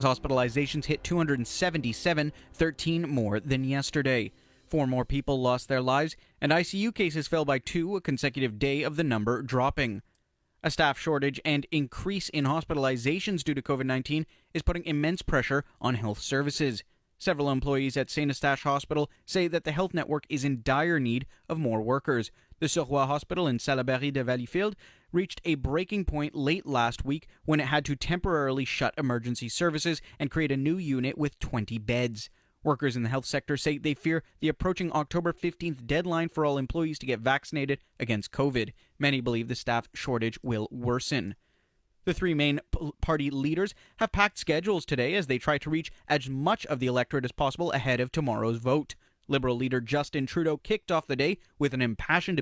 Hospitalizations hit 277, 13 more than yesterday. 4 more people lost their lives, and ICU cases fell by 2, a consecutive day of the number dropping. A staff shortage and increase in hospitalizations due to COVID-19 is putting immense pressure on health services. Several employees at St. Eustache Hospital say that the health network is in dire need of more workers. The Surroi Hospital in Salaberry de Valleyfield reached a breaking point late last week when it had to temporarily shut emergency services and create a new unit with 20 beds. Workers in the health sector say they fear the approaching October 15th deadline for all employees to get vaccinated against COVID. Many believe the staff shortage will worsen. The 3 main party leaders have packed schedules today as they try to reach as much of the electorate as possible ahead of tomorrow's vote. Liberal leader Justin Trudeau kicked off the day with an impassioned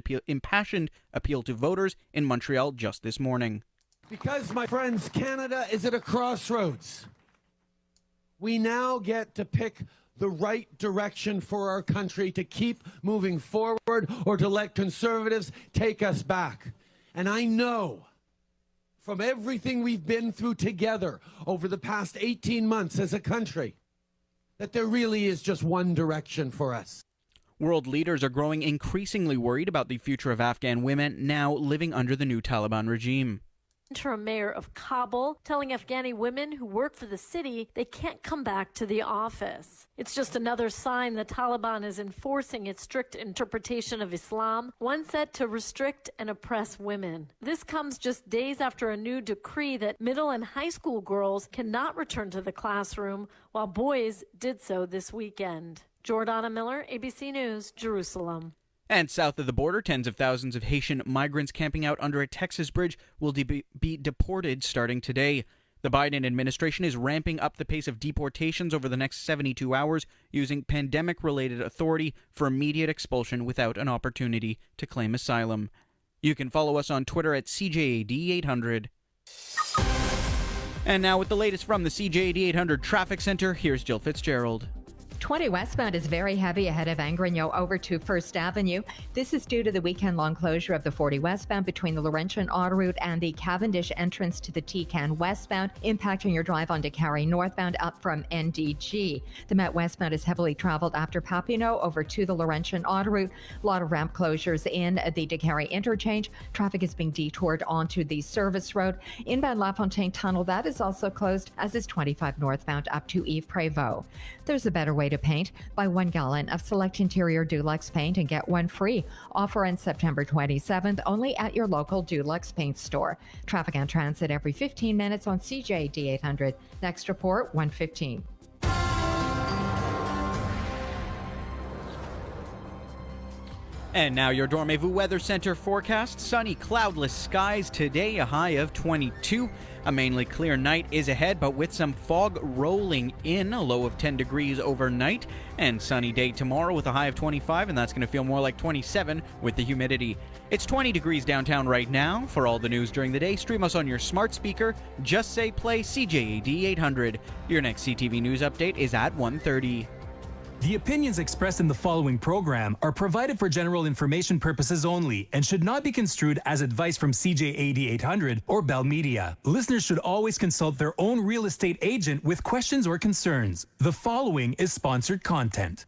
appeal to voters in Montreal just this morning. Because, my friends, Canada is at a crossroads. We now get to pick the right direction for our country to keep moving forward or to let conservatives take us back. And I know from everything we've been through together over the past 18 months as a country that there really is just one direction for us. World leaders are growing increasingly worried about the future of Afghan women now living under the new Taliban regime. Interim mayor of Kabul telling Afghani women who work for the city they can't come back to the office. It's just another sign the Taliban is enforcing its strict interpretation of Islam, one set to restrict and oppress women. This comes just days after a new decree that middle and high school girls cannot return to the classroom while boys did so this weekend. Jordana Miller, ABC News, Jerusalem. And south of the border, tens of thousands of Haitian migrants camping out under a Texas bridge will be deported starting today. The Biden administration is ramping up the pace of deportations over the next 72 hours using pandemic-related authority for immediate expulsion without an opportunity to claim asylum. You can follow us on Twitter at CJAD800. And now with the latest from the CJAD800 Traffic Center, here's Jill Fitzgerald. 20 westbound is very heavy ahead of Angrigno over to First Avenue. This is due to the weekend-long closure of the 40 westbound between the Laurentian Autoroute and the Cavendish entrance to the T-Can westbound, impacting your drive on Décarie northbound up from NDG. The Met westbound is heavily traveled after Papineau over to the Laurentian Autoroute. A lot of ramp closures in the Décarie interchange. Traffic is being detoured onto the service road. Inbound LaFontaine Tunnel, that is also closed, as is 25 northbound up to Yves Prévost. There's a better way to paint. Buy 1 gallon of Select Interior Dulux paint and get one free. Offer ends September 27th only at your local Dulux paint store. Traffic and transit every 15 minutes on CJD 800. Next report, 1:15. And now your Dormez-vous Weather Center forecast. Sunny, cloudless skies today, a high of 22. A mainly clear night is ahead, but with some fog rolling in, a low of 10 degrees overnight. And sunny day tomorrow with a high of 25, and that's going to feel more like 27 with the humidity. It's 20 degrees downtown right now. For all the news during the day, stream us on your smart speaker. Just say play CJAD 800. Your next CTV News update is at 1:30. The opinions expressed in the following program are provided for general information purposes only and should not be construed as advice from CJAD 800 or Bell Media. Listeners should always consult their own real estate agent with questions or concerns. The following is sponsored content.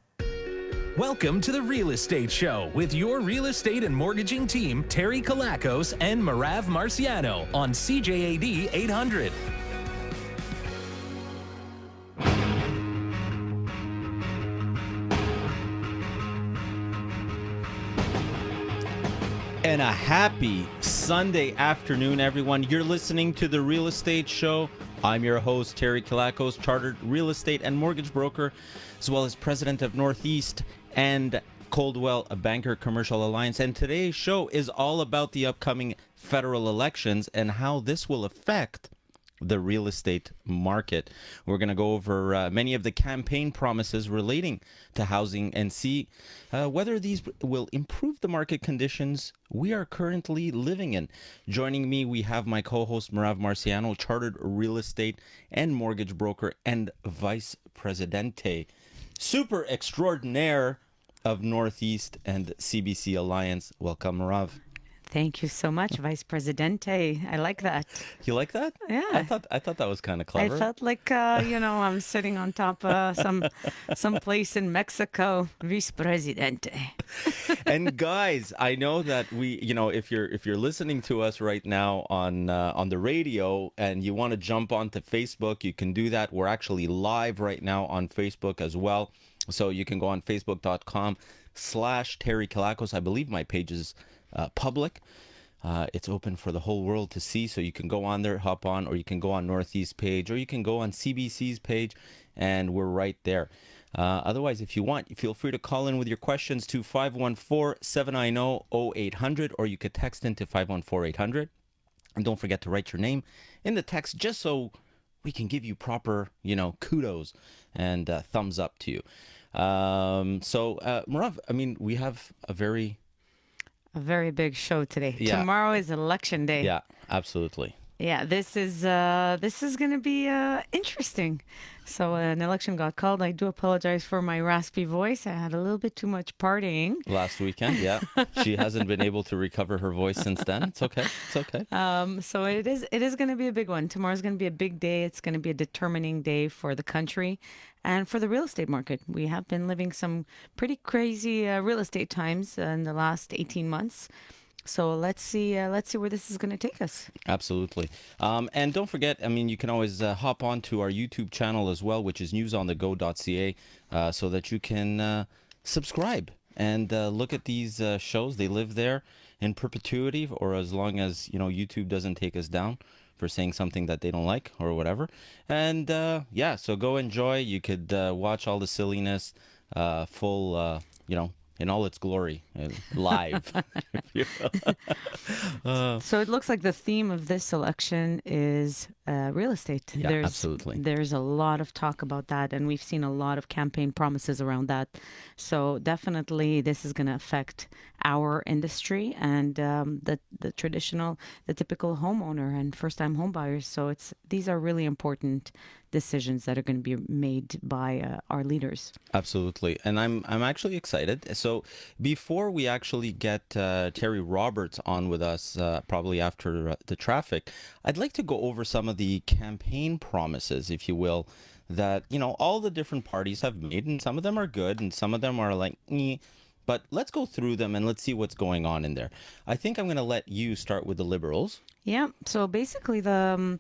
Welcome to the Real Estate Show with your real estate and mortgaging team, Terry Kalakos and Marav Marciano on CJAD 800. And a happy Sunday afternoon, everyone. You're listening to The Real Estate Show. I'm your host, Terry Kalakos, chartered real estate and mortgage broker, as well as president of Northeast and Coldwell Banker Commercial Alliance. And today's show is all about the upcoming federal elections and how this will affect the real estate market. We're going to go over many of the campaign promises relating to housing and see whether these will improve the market conditions we are currently living in. Joining me, we have my co-host Marav Marciano, chartered real estate and mortgage broker and vice presidente, super extraordinaire of Northeast and CBC Alliance. Welcome, Marav. Thank you so much, Vice Presidente. I like that. You like that? Yeah. I thought that was kind of clever. I felt like I'm sitting on top of some place in Mexico. Vice Presidente. And guys, I know that if you're listening to us right now on the radio and you want to jump onto Facebook, you can do that. We're actually live right now on Facebook as well. So you can go on facebook.com/Terry Kalakos. I believe my page is public. It's open for the whole world to see, so you can go on there, hop on, or you can go on Northeast page, or you can go on CBC's page, and we're right there. Otherwise, if you want, feel free to call in with your questions to 514-790-0800, or you could text into 514-800. And don't forget to write your name in the text, just so we can give you proper, kudos and thumbs up to you. Marav, we have a very big show today. Yeah. Tomorrow is election day. Yeah, absolutely. Yeah, this is going to be interesting. So an election got called. I do apologize for my raspy voice. I had a little bit too much partying Last weekend, yeah. She hasn't been able to recover her voice since then. It's okay. So it is going to be a big one. Tomorrow's going to be a big day. It's going to be a determining day for the country and for the real estate market. We have been living some pretty crazy real estate times in the last 18 months. So let's see where this is going to take us. Absolutely. And don't forget, you can always hop on to our YouTube channel as well, which is newsonthego.ca, so that you can subscribe and look at these shows. They live there in perpetuity, or as long as, YouTube doesn't take us down for saying something that they don't like or whatever. And so go enjoy. You could watch all the silliness full, in all its glory, live. So it looks like the theme of this election is real estate. Yeah, absolutely. There's a lot of talk about that, and we've seen a lot of campaign promises around that. So definitely this is going to affect our industry and the typical homeowner and first-time home buyers. So these are really important decisions that are going to be made by our leaders. Absolutely. And I'm actually excited. So before we actually get Terry Roberts on with us, probably after the traffic, I'd like to go over some of the campaign promises, if you will, that, all the different parties have made, and some of them are good and some of them are like, but let's go through them and let's see what's going on in there. I think I'm going to let you start with the Liberals. Yeah. So basically the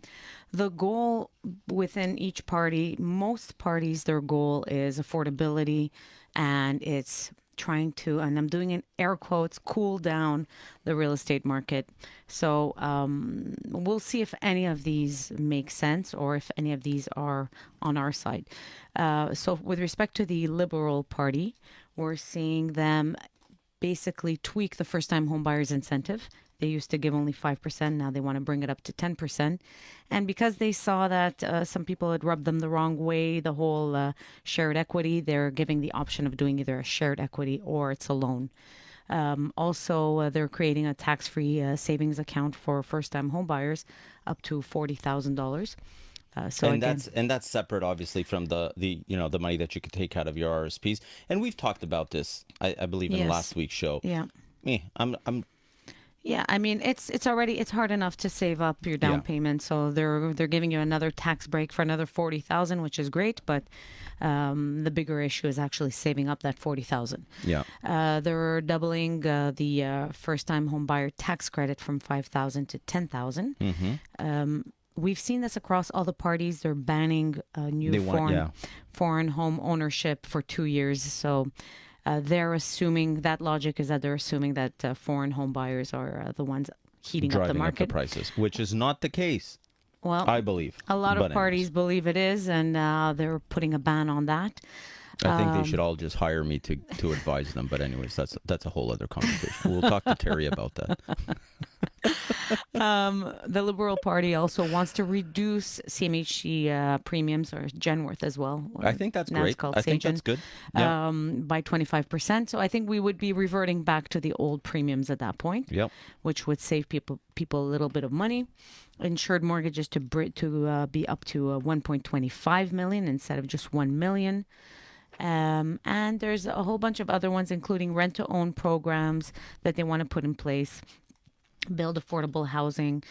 goal within each party, most parties, their goal is affordability, and it's trying to, and I'm doing in air quotes, cool down the real estate market. So we'll see if any of these make sense or if any of these are on our side. So with respect to the Liberal Party, we're seeing them basically tweak the first-time home buyers incentive. They used to give only 5%. Now they want to bring it up to 10%. And because they saw that some people had rubbed them the wrong way, the whole shared equity, they're giving the option of doing either a shared equity or it's a loan. Also, they're creating a tax-free savings account for first-time home buyers up to $40,000. That's separate, obviously, from the money that you could take out of your RSPs. And we've talked about this, I believe, in last week's show. Yeah. Yeah, it's hard enough to save up your down payment, so they're giving you another tax break for another $40,000, which is great, but the bigger issue is actually saving up that $40,000. Yeah. They're doubling the first-time home buyer tax credit from $5,000 to $10,000. Mm-hmm. We've seen this across all the parties. They're banning foreign home ownership for 2 years. So they're assuming, that logic is that they're assuming that foreign home buyers are the ones heating up the market. Driving up the prices, which is not the case. Well, I believe. A lot of parties believe it is, and they're putting a ban on that. I think they should all just hire me to advise them. But anyways, that's a whole other conversation. We'll talk to Terry about that. The Liberal Party also wants to reduce CMHC premiums, or Genworth as well. I think that's now great. It's called I think that's good. Yeah. By 25%. So I think we would be reverting back to the old premiums at that point, which would save people a little bit of money. Insured mortgages to be up to 1.25 million instead of just 1 million. And there's a whole bunch of other ones, including rent-to-own programs that they want to put in place. build affordable housing.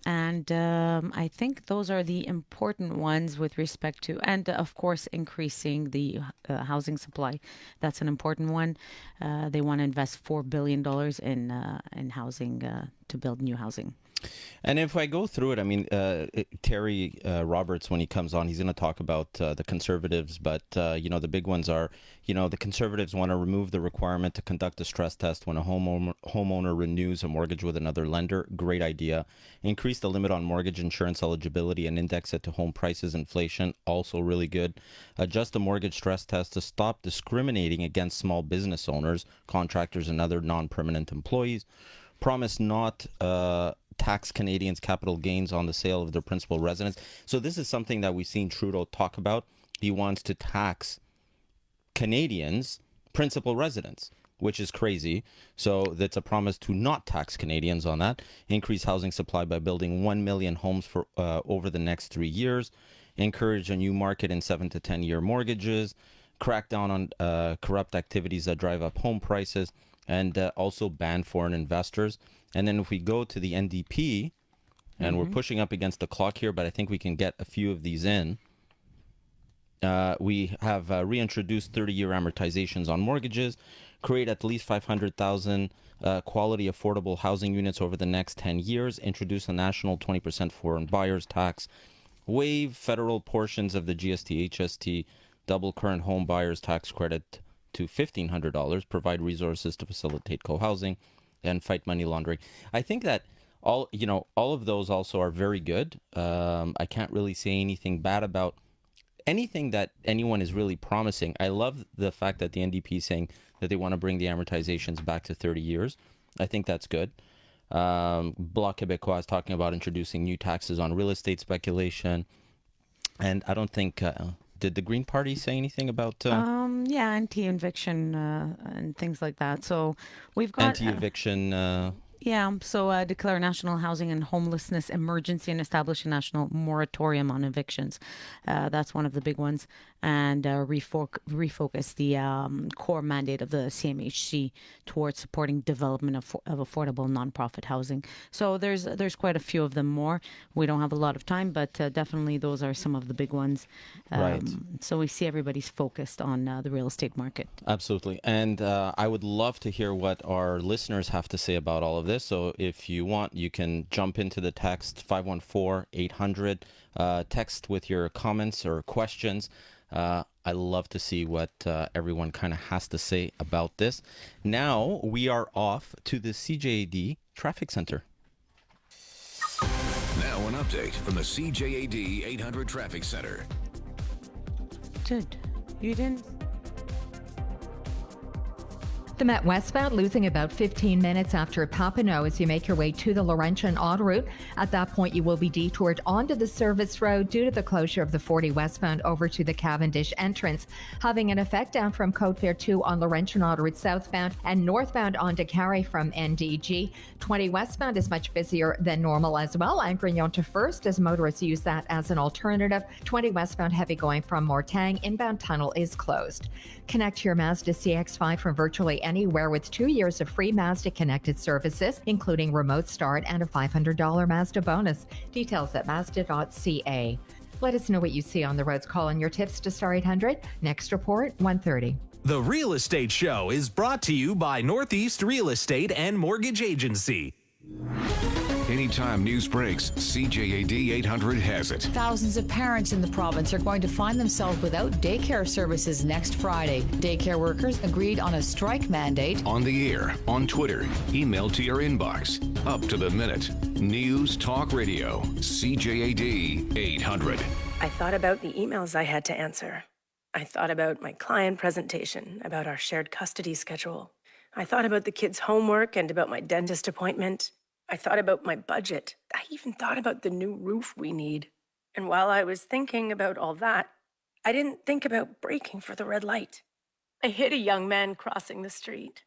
And I think those are the important ones with respect to, and of course, increasing the housing supply. That's an important one. They want to invest $4 billion in housing to build new housing. And if I go through it, I mean, Terry Roberts, when he comes on, he's going to talk about the Conservatives. But, the big ones are, the Conservatives want to remove the requirement to conduct a stress test when a homeowner renews a mortgage with another lender. Great idea. Increase the limit on mortgage insurance eligibility and index it to home prices inflation. Also really good. Adjust the mortgage stress test to stop discriminating against small business owners, contractors, and other non-permanent employees. Promise not tax Canadians' capital gains on the sale of their principal residence. So this is something that we've seen Trudeau talk about. He wants to tax Canadians' principal residence, which is crazy. So that's a promise to not tax Canadians on that. Increase housing supply by building 1 million homes for over the next 3 years. Encourage a new market in 7 to 10-year mortgages. Crack down on corrupt activities that drive up home prices. And also ban foreign investors. And then if we go to the NDP, and we're pushing up against the clock here, but I think we can get a few of these in. We have reintroduced 30-year amortizations on mortgages, create at least 500,000 quality affordable housing units over the next 10 years, introduce a national 20% foreign buyers tax, waive federal portions of the GST, HST, double current home buyers tax credit to $1,500, provide resources to facilitate co-housing, and fight money laundering. I think that all of those also are very good. I can't really say anything bad about anything that anyone is really promising. I love the fact that the NDP is saying that they want to bring the amortizations back to 30 years. I think that's good. Bloc Québécois is talking about introducing new taxes on real estate speculation. And I don't think... did the Green Party say anything about... anti-eviction and things like that. So we've got... Anti-eviction... declare national housing and homelessness emergency and establish a national moratorium on evictions. That's one of the big ones. And refocus the core mandate of the CMHC towards supporting development of affordable nonprofit housing. So there's quite a few of them more. We don't have a lot of time, but definitely those are some of the big ones. Right. So we see everybody's focused on the real estate market. Absolutely. And I would love to hear what our listeners have to say about all of this. So if you want, you can jump into the text 514-800. Text with your comments or questions. I love to see what everyone kind of has to say about this. Now we are off to the CJAD Traffic Center. Now an update from the CJAD 800 Traffic Center. Dude, you didn't... The Met westbound losing about 15 minutes after Papineau as you make your way to the Laurentian autoroute. At that point, you will be detoured onto the service road due to the closure of the 40 westbound over to the Cavendish entrance, having an effect down from Côte-Vert 2 on Laurentian autoroute southbound and northbound onto Carey from NDG. 20 westbound is much busier than normal as well. Angrignon to First as motorists use that as an alternative. 20 westbound heavy going from Mortang. Inbound tunnel is closed. Connect your Mazda CX-5 from virtually anywhere with 2 years of free Mazda connected services, including remote start and a $500 Mazda bonus. Details at Mazda.ca. Let us know what you see on the roads. Call in your tips to Star 800. Next report, 1:30. The Real Estate Show is brought to you by Northeast Real Estate and Mortgage Agency. Anytime news breaks, CJAD 800 has it. Thousands of parents in the province are going to find themselves without daycare services next Friday. Daycare workers agreed on a strike mandate. On the air, on Twitter, email to your inbox. Up to the minute. News Talk Radio, CJAD 800. I thought about the emails I had to answer. I thought about my client presentation, about our shared custody schedule. I thought about the kids' homework and about my dentist appointment. I thought about my budget. I even thought about the new roof we need. And while I was thinking about all that, I didn't think about braking for the red light. I hit a young man crossing the street.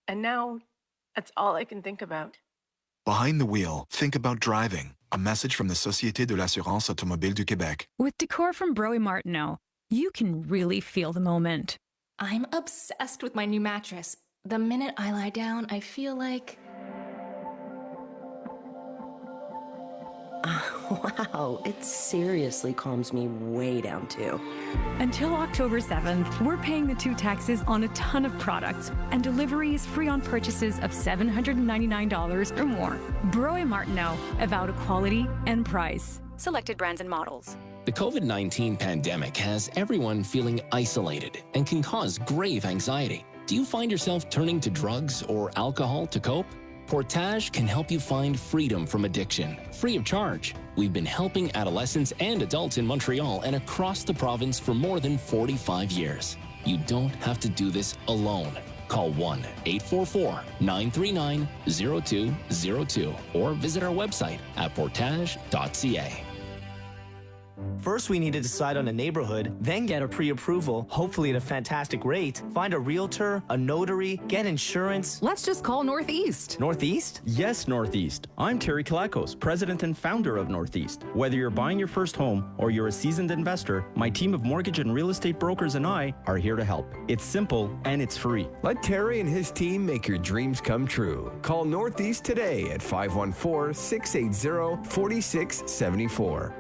And now, that's all I can think about. Behind the wheel, think about driving. A message from the Société de l'Assurance Automobile du Québec. With decor from Broe Martineau, you can really feel the moment. I'm obsessed with my new mattress. The minute I lie down, I feel like Wow, it seriously calms me way down too. Until October 7th, we're paying the 2 taxes on a ton of products, and delivery is free on purchases of $799 or more. Broe Martineau, about quality and price. Selected brands and models. The COVID-19 pandemic has everyone feeling isolated and can cause grave anxiety. Do you find yourself turning to drugs or alcohol to cope? Portage can help you find freedom from addiction, free of charge. We've been helping adolescents and adults in Montreal and across the province for more than 45 years. You don't have to do this alone. Call 1-844-939-0202 or visit our website at portage.ca. First, we need to decide on a neighborhood, then get a pre-approval, hopefully at a fantastic rate, find a realtor, a notary, get insurance. Let's just call Northeast. Northeast? Yes, Northeast. I'm Terry Kalakos, president and founder of Northeast. Whether you're buying your first home or you're a seasoned investor, my team of mortgage and real estate brokers and I are here to help. It's simple and it's free. Let Terry and his team make your dreams come true. Call Northeast today at 514-680-4674.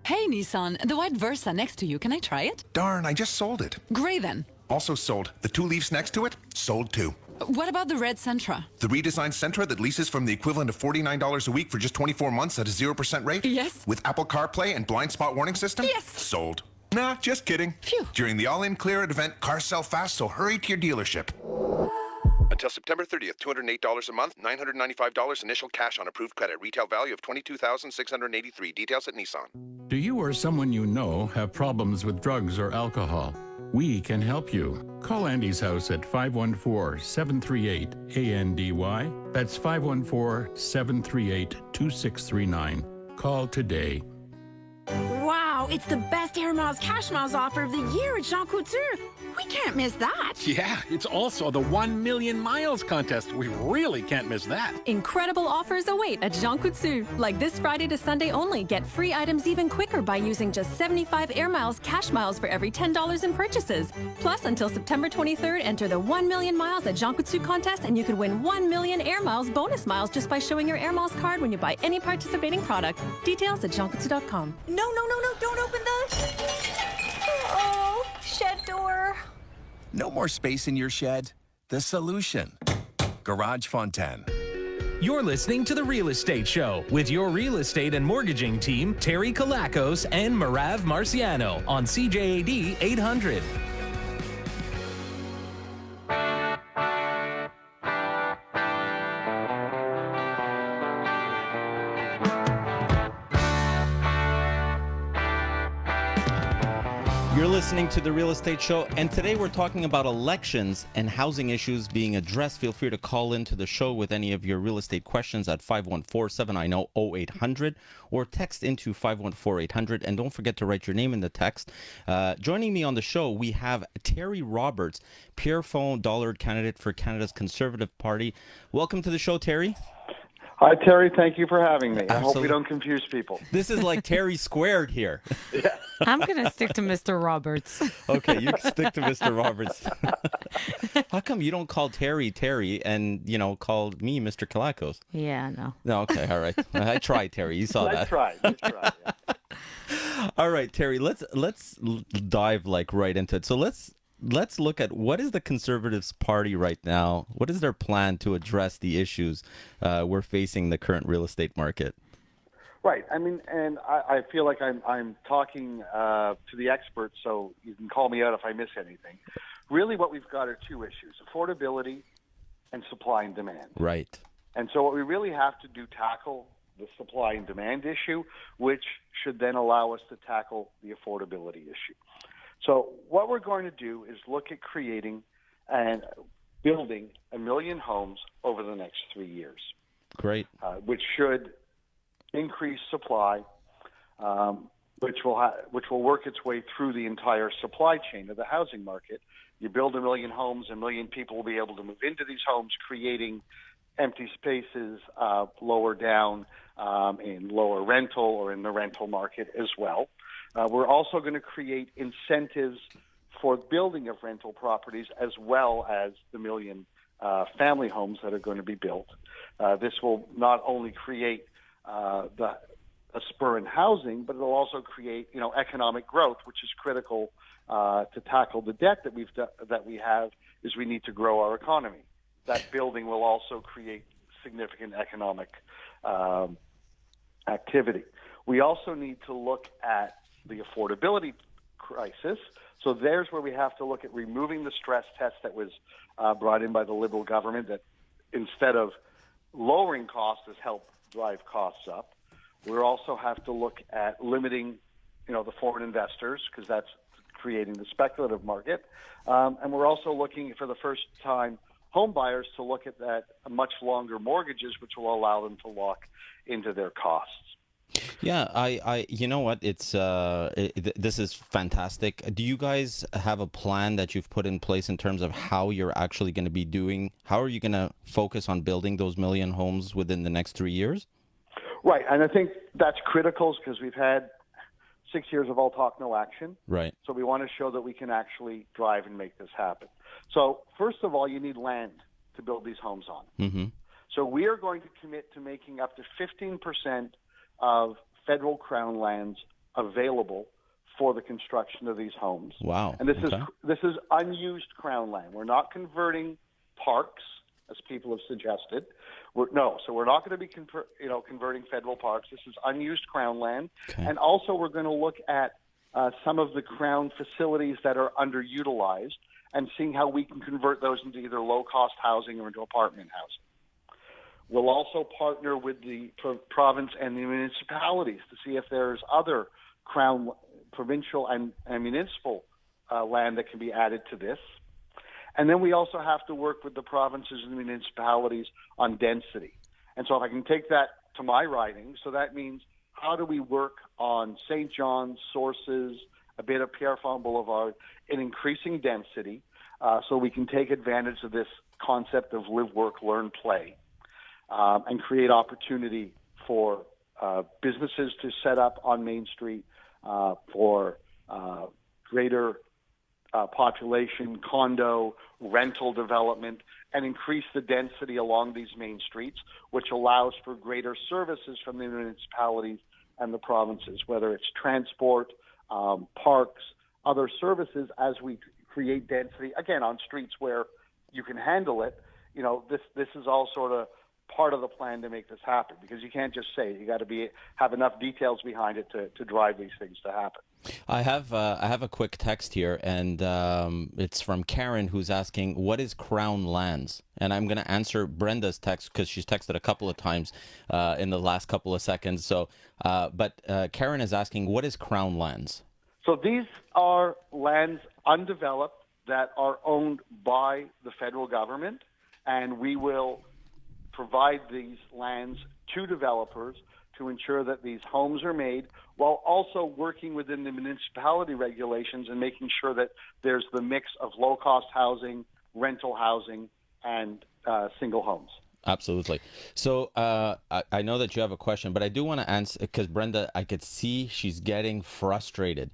Hey, Nissan, the white Versa next to you. Can I try it? Darn, I just sold it. Great then. Also sold. The 2 Leafs next to it? Sold too. What about the red Sentra? The redesigned Sentra that leases from the equivalent of $49 a week for just 24 months at a 0% rate? Yes. With Apple CarPlay and blind spot warning system? Yes. Sold. Nah, just kidding. Phew. During the All-In Clear event, cars sell fast, so hurry to your dealership. Until September 30th, $208 a month, $995 initial cash on approved credit. Retail value of $22,683. Details at Nissan. Do you or someone you know have problems with drugs or alcohol? We can help you. Call Andy's house at 514-738-ANDY. That's 514-738-2639. Call today. Wow, it's the best Air Miles Cash Miles offer of the year at Jean Couture. We can't miss that. Yeah, it's also the 1 million miles contest. We really can't miss that. Incredible offers await at Jean Coutu. Like this Friday to Sunday only, get free items even quicker by using just 75 Air Miles Cash Miles for every $10 in purchases. Plus, until September 23rd, enter the 1 million miles at Jean Coutu contest and you could win 1 million Air Miles bonus miles just by showing your Air Miles card when you buy any participating product. Details at jeancoutu.com. No, don't open the... Oh, shed door. No more space in your shed? The solution. Garage Fontaine. You're listening to The Real Estate Show with your real estate and mortgaging team, Terry Kalakos and Marav Marciano on CJAD 800. You're listening to The Real Estate Show, and today we're talking about elections and housing issues being addressed. Feel free to call into the show with any of your real estate questions at 514-790-0800 or text into 514-800, and don't forget to write your name in the text. Joining me on the show, we have Terry Roberts, Pierrefonds Dollard candidate for Canada's Conservative Party. Welcome to the show, Terry. Hi, Terry. Thank you for having me. Absolutely. I hope we don't confuse people. This is like Terry squared here. Yeah. I'm going to stick to Mr. Roberts. Okay, you stick to Mr. Roberts. How come you don't call Terry and, call me Mr. Kalakos? Yeah, no. No, okay, all right. I tried, Terry. You saw that. I tried. Yeah. All right, Terry, let's dive right into it. So let's look at what is the Conservatives Party right now? What is their plan to address the issues we're facing in the current real estate market? Right. I mean, and I feel like I'm talking to the experts, so you can call me out if I miss anything. Really what we've got are two issues, affordability and supply and demand. Right. And so what we really have to do, tackle the supply and demand issue, which should then allow us to tackle the affordability issue. So what we're going to do is look at creating and building 1 million homes over the next 3 years. Great. Which should increase supply, which will work its way through the entire supply chain of the housing market. You build 1 million homes, 1 million people will be able to move into these homes, creating empty spaces lower down in lower rental or in the rental market as well. We're also going to create incentives for building of rental properties as well as the 1 million family homes that are going to be built. This will not only create the a spur in housing, but it'll also create, economic growth, which is critical to tackle the debt that we have. Is we need to grow our economy. That building will also create significant economic activity. We also need to look at the affordability crisis. So there's where we have to look at removing the stress test that was brought in by the Liberal government that instead of lowering costs has helped drive costs up. We also have to look at limiting, the foreign investors because that's creating the speculative market. And we're also looking for the first time home buyers to look at that much longer mortgages, which will allow them to lock into their costs. Yeah, I you know what? It's this is fantastic. Do you guys have a plan that you've put in place in terms of how you're actually going to be doing? How are you going to focus on building those million homes within the next 3 years? Right, and I think that's critical because we've had 6 years of all talk, no action. Right. So we want to show that we can actually drive and make this happen. So first of all, you need land to build these homes on. Mm-hmm. So we are going to commit to making up to 15% of federal crown lands available for the construction of these homes. Wow. And this is unused crown land. We're not converting parks, as people have suggested. We're not going to be converting federal parks. This is unused crown land. Okay. And also we're going to look at some of the crown facilities that are underutilized and seeing how we can convert those into either low-cost housing or into apartment housing. We'll also partner with the province and the municipalities to see if there's other crown, provincial and municipal land that can be added to this. And then we also have to work with the provinces and the municipalities on density. And so if I can take that to my riding, so that means how do we work on St. John's, Sources, a bit of Pierrefonds Boulevard in increasing density so we can take advantage of this concept of live, work, learn, play. And create opportunity for businesses to set up on Main Street, for greater population, condo, rental development, and increase the density along these main streets, which allows for greater services from the municipalities and the provinces, whether it's transport, parks, other services, as we create density, again, on streets where you can handle it. This is all sort of part of the plan to make this happen, because you can't just say it. You got to have enough details behind it to drive these things to happen. I have a quick text here, and it's from Karen, who's asking, what is Crown Lands? And I'm going to answer Brenda's text because she's texted a couple of times in the last couple of seconds. So, but Karen is asking, what is Crown Lands? So these are lands undeveloped that are owned by the federal government, and we will provide these lands to developers to ensure that these homes are made, while also working within the municipality regulations and making sure that there's the mix of low-cost housing, rental housing, and single homes. Absolutely. So I know that you have a question, but I do want to answer, because Brenda, I could see she's getting frustrated.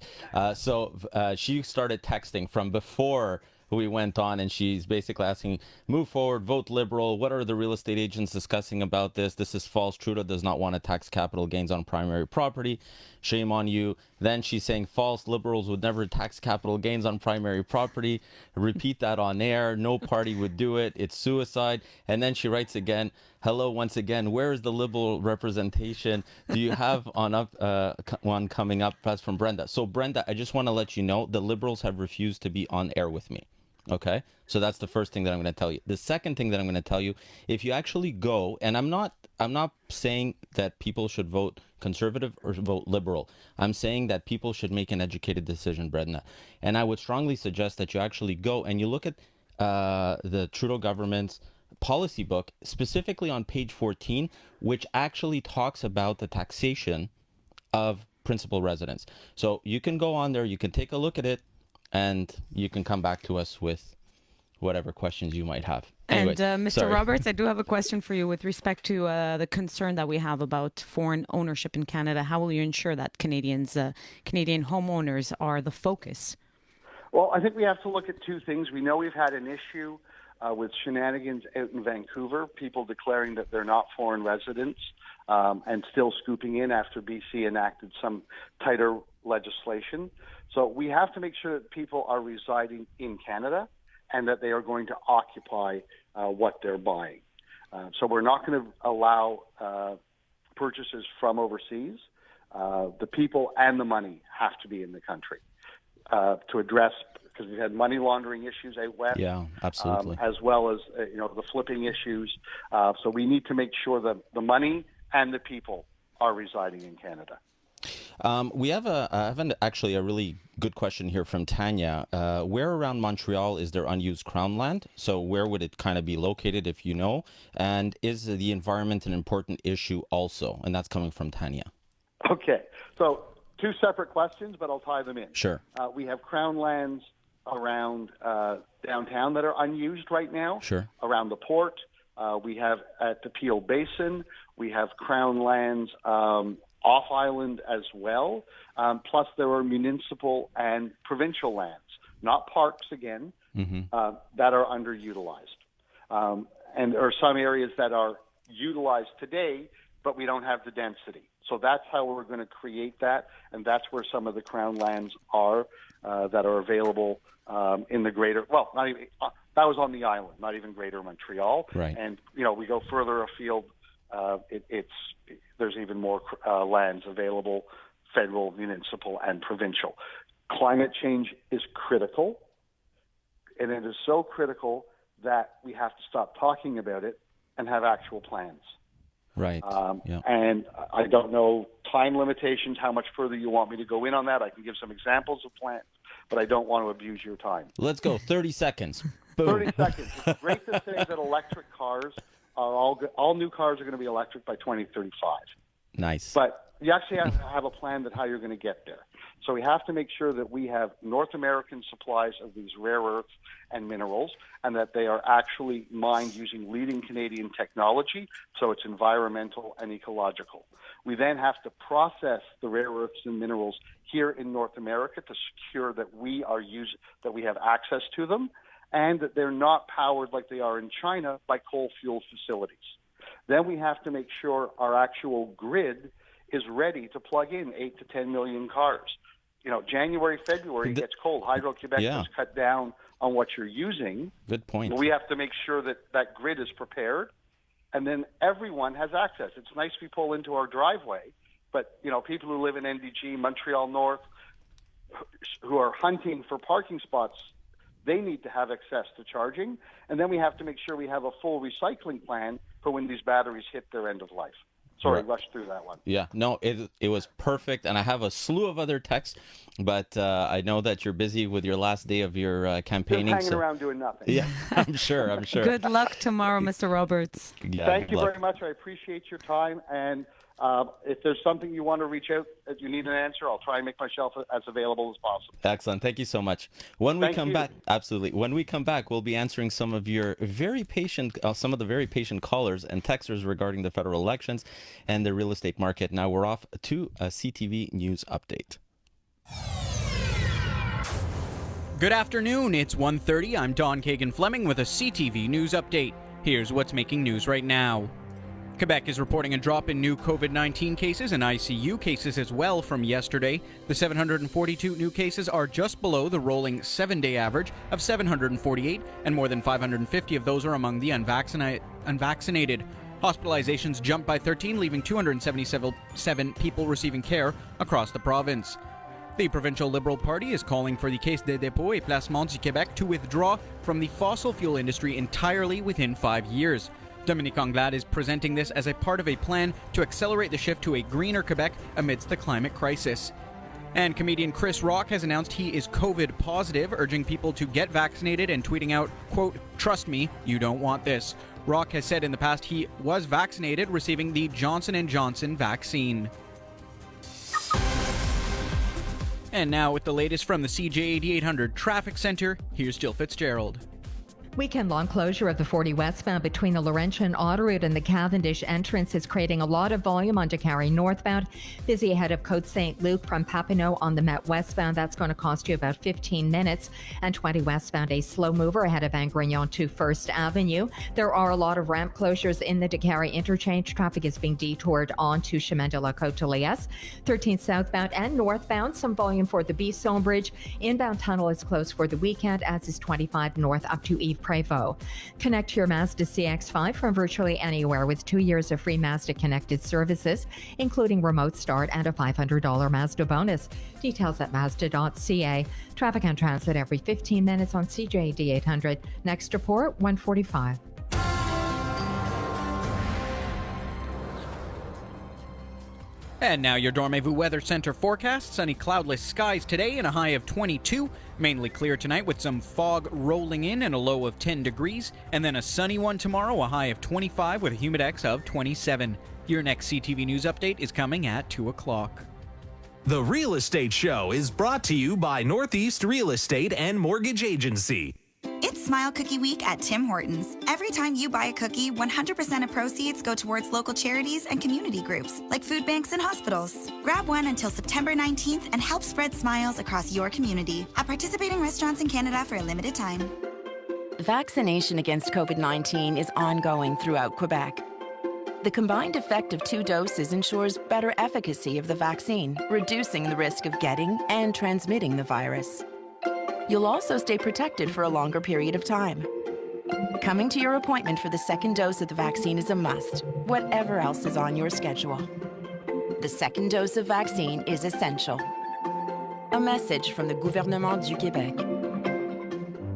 So she started texting from before we went on, and she's basically asking, move forward, vote Liberal. What are the real estate agents discussing about this? This is false. Trudeau does not want to tax capital gains on primary property. Shame on you. Then she's saying false. Liberals would never tax capital gains on primary property. Repeat that on air. No party would do it. It's suicide. And then she writes again, hello once again. Where is the Liberal representation? Do you have one coming up? That's from Brenda. So Brenda, I just want to let you know the Liberals have refused to be on air with me. Okay, so that's the first thing that I'm going to tell you. The second thing that I'm going to tell you, if you actually go, and I'm not saying that people should vote Conservative or vote Liberal. I'm saying that people should make an educated decision, Brenda. And I would strongly suggest that you actually go and you look at the Trudeau government's policy book, specifically on page 14, which actually talks about the taxation of principal residence. So you can go on there, you can take a look at it, and you can come back to us with whatever questions you might have. Anyways, and Mr. sorry. Roberts, I do have a question for you with respect to the concern that we have about foreign ownership in Canada. How will you ensure that Canadian homeowners are the focus? Well, I think we have to look at two things. We know we've had an issue with shenanigans out in Vancouver, people declaring that they're not foreign residents and still scooping in after BC enacted some tighter legislation. So we have to make sure that people are residing in Canada and that they are going to occupy what they're buying. So we're not going to allow purchases from overseas. The people and the money have to be in the country to address, because we've had money laundering issues out west. Yeah, absolutely. As well as the flipping issues. So we need to make sure that the money and the people are residing in Canada. We have actually a really good question here from Tanya. Where around Montreal is there unused Crown land? So where would it kind of be located, if you know? And is the environment an important issue also? And that's coming from Tanya. Okay, so two separate questions, but I'll tie them in. Sure. We have Crown lands around downtown that are unused right now. Sure. Around the port. We have at the Peel Basin. We have Crown lands off island as well. Plus, there are municipal and provincial lands, not parks again, that are underutilized. And there are some areas that are utilized today, but we don't have the density. So that's how we're going to create that, and that's where some of the Crown lands are that are available in the greater. Well, not even that was on the island, not even Greater Montreal. Right. And we go further afield. There's even more lands available, federal, municipal, and provincial. Climate change is critical, and it is so critical that we have to stop talking about it and have actual plans. Right. And I don't know time limitations, how much further you want me to go in on that. I can give some examples of plans, but I don't want to abuse your time. Let's go. 30 seconds. Boom. 30 seconds. It's great to say that electric cars are all new cars are going to be electric by 2035. Nice. But you actually have to have a plan that how you're going to get there. So we have to make sure that we have North American supplies of these rare earths and minerals, and that they are actually mined using leading Canadian technology, so it's environmental and ecological. We then have to process the rare earths and minerals here in North America to secure that we have access to them, and that they're not powered like they are in China by coal fuel facilities. Then we have to make sure our actual grid is ready to plug in 8 to 10 million cars. January, February, it gets cold. Hydro-Quebec has cut down on what you're using. Good point. We have to make sure that that grid is prepared, and then everyone has access. It's nice we pull into our driveway, but people who live in NDG, Montreal North, who are hunting for parking spots, they need to have access to charging. And then we have to make sure we have a full recycling plan for when these batteries hit their end of life. Sorry, rushed through that one. Yeah, no, it was perfect. And I have a slew of other texts, but I know that you're busy with your last day of your campaigning. Just hanging around doing nothing. Yeah, I'm sure. Good luck tomorrow, Mr. Roberts. Yeah, Thank you very much. I appreciate your time. And if there's something you want to reach out, if you need an answer, I'll try and make myself as available as possible. Excellent. Thank you so much. When we come back, absolutely. When we come back, we'll be answering some of your very patient callers and texters regarding the federal elections and the real estate market. Now we're off to a CTV News update. Good afternoon. It's 1:30. I'm Don Kagan-Fleming with a CTV News update. Here's what's making news right now. Quebec is reporting a drop in new COVID-19 cases and ICU cases as well from yesterday. The 742 new cases are just below the rolling 7-day average of 748, and more than 550 of those are among the unvaccinated. Hospitalizations jumped by 13, leaving 277 people receiving care across the province. The Provincial Liberal Party is calling for the Caisse des dépôts et placements du Québec to withdraw from the fossil fuel industry entirely within 5 years. Dominique Anglade is presenting this as a part of a plan to accelerate the shift to a greener Quebec amidst the climate crisis. And comedian Chris Rock has announced he is COVID positive, urging people to get vaccinated and tweeting out, quote, "Trust me, you don't want this." Rock has said in the past he was vaccinated, receiving the Johnson & Johnson vaccine. And now with the latest from the CJAD 800 Traffic Center, here's Jill Fitzgerald. Weekend-long closure of the 40 westbound between the Laurentian Autoroute and the Cavendish entrance is creating a lot of volume on Décarie northbound. Busy ahead of Côte Saint-Luc from Papineau on the Met westbound. That's going to cost you about 15 minutes. And 20 westbound, a slow mover ahead of Angrignon to First Avenue. There are a lot of ramp closures in the Décarie interchange. Traffic is being detoured onto Chemin de la Côte-de-Liesse. 13 southbound and northbound, some volume for the Bisson Bridge. Inbound tunnel is closed for the weekend, as is 25 north up to Yves Prévost. Connect your Mazda CX-5 from virtually anywhere with 2 years of free Mazda connected services, including remote start and a $500 Mazda bonus. Details at Mazda.ca. Traffic and transit every 15 minutes on CJAD 800. Next report, 1:45. And now your Dormez-vous Weather Center forecast. Sunny, cloudless skies today and a high of 22. Mainly clear tonight with some fog rolling in and a low of 10 degrees. And then a sunny one tomorrow, a high of 25 with a humidex of 27. Your next CTV News update is coming at 2 o'clock. The Real Estate Show is brought to you by Northeast Real Estate and Mortgage Agency. It's Smile Cookie Week at Tim Hortons. Every time you buy a cookie, 100% of proceeds go towards local charities and community groups, like food banks and hospitals. Grab one until September 19th and help spread smiles across your community at participating restaurants in Canada for a limited time. Vaccination against COVID-19 is ongoing throughout Quebec. The combined effect of 2 doses ensures better efficacy of the vaccine, reducing the risk of getting and transmitting the virus. You'll also stay protected for a longer period of time. Coming to your appointment for the second dose of the vaccine is a must, whatever else is on your schedule. The second dose of vaccine is essential. A message from the Gouvernement du Québec.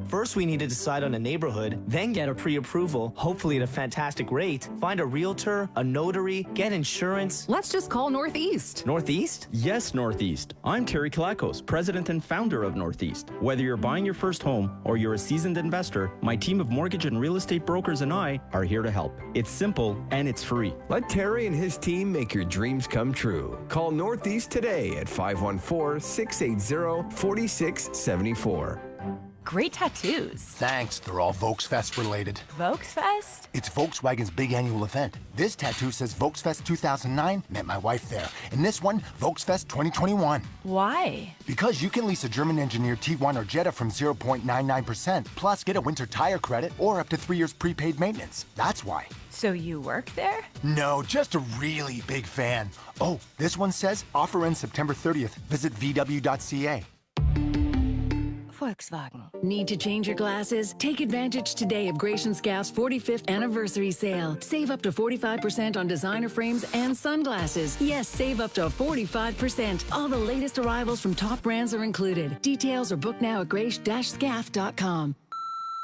First, we need to decide on a neighborhood, then get a pre-approval, hopefully at a fantastic rate, find a realtor, a notary, get insurance. Let's just call Northeast. Northeast? Yes, Northeast. I'm Terry Kalakos, president and founder of Northeast. Whether you're buying your first home or you're a seasoned investor, my team of mortgage and real estate brokers and I are here to help. It's simple and it's free. Let Terry and his team make your dreams come true. Call Northeast today at 514-680-4674. Great tattoos. Thanks. They're all Volksfest related. Volksfest? It's Volkswagen's big annual event. This tattoo says Volksfest 2009, met my wife there. And this one, Volksfest 2021. Why? Because you can lease a German-engineered Tiguan or Jetta from 0.99%, plus get a winter tire credit or up to 3 years prepaid maintenance. That's why. So you work there? No, just a really big fan. Oh, this one says offer ends September 30th. Visit VW.ca. Volkswagen. Need to change your glasses? Take advantage today of Gratian Scaff's 45th anniversary sale. Save up to 45% on designer frames and sunglasses. Yes, save up to 45%. All the latest arrivals from top brands are included. Details are booked now at grace-scaff.com.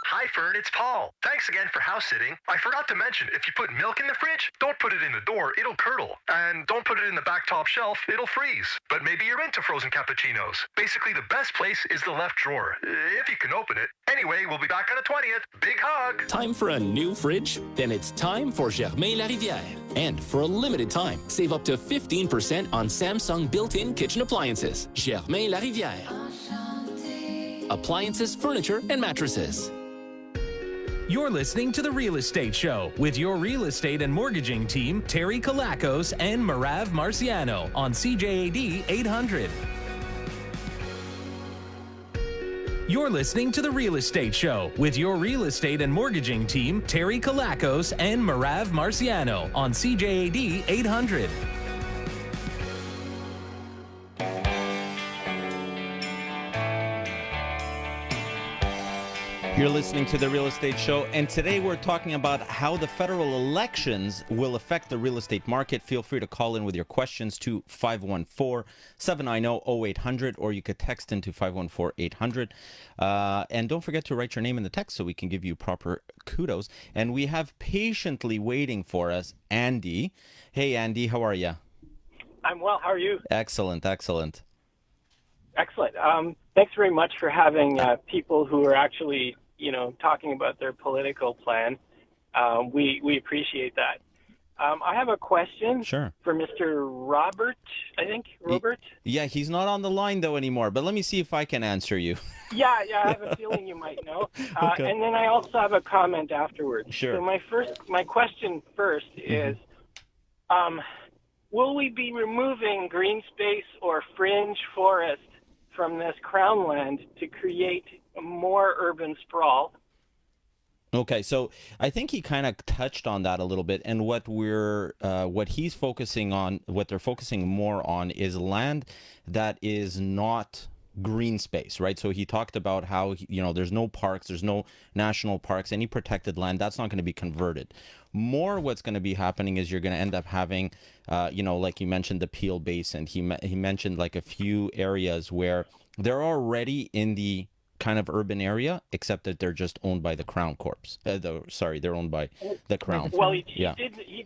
Hi, Fern, it's Paul. Thanks again for house sitting. I forgot to mention, if you put milk in the fridge, don't put it in the door, it'll curdle. And don't put it in the back top shelf, it'll freeze. But maybe you're into frozen cappuccinos. Basically, the best place is the left drawer, if you can open it. Anyway, we'll be back on the 20th. Big hug. Time for a new fridge? Then it's time for Germain Larivière. And for a limited time, save up to 15% on Samsung built-in kitchen appliances. Germain Larivière. Appliances, furniture, and mattresses. You're listening to The Real Estate Show with your real estate and mortgaging team, Terry Kalakos and Marav Marciano on CJAD 800. You're listening to The Real Estate Show with your real estate and mortgaging team, Terry Kalakos and Marav Marciano on CJAD 800. You're listening to The Real Estate Show, and today we're talking about how the federal elections will affect the real estate market. Feel free to call in with your questions to 514-790-0800, or you could text into 514-800. And don't forget to write your name in the text so we can give you proper kudos. And we have patiently waiting for us Andy. Hey, Andy, how are you? I'm well. How are you? Excellent, excellent. Excellent. Thanks very much for having people who are actually talking about their political plan. We appreciate that. I have a question Sure. for Mr. Robert, I think. Robert? Yeah, he's not on the line, though, anymore, but let me see if I can answer you. Yeah, I have a feeling you might know. Okay. And then I also have a comment afterwards. Sure. So my question first is, will we be removing green space or fringe forest from this crown land to create more urban sprawl? Okay, so I think he kind of touched on that a little bit, and what he's focusing on, what they're focusing more on, is land that is not green space, right? So he talked about how there's no parks, there's no national parks, any protected land that's not going to be converted. More, what's going to be happening is you're going to end up having, like you mentioned, the Peel Basin. He mentioned like a few areas where they're already in the kind of urban area, except that they're just owned by the Crown Corps. They're owned by the Crown. Well, he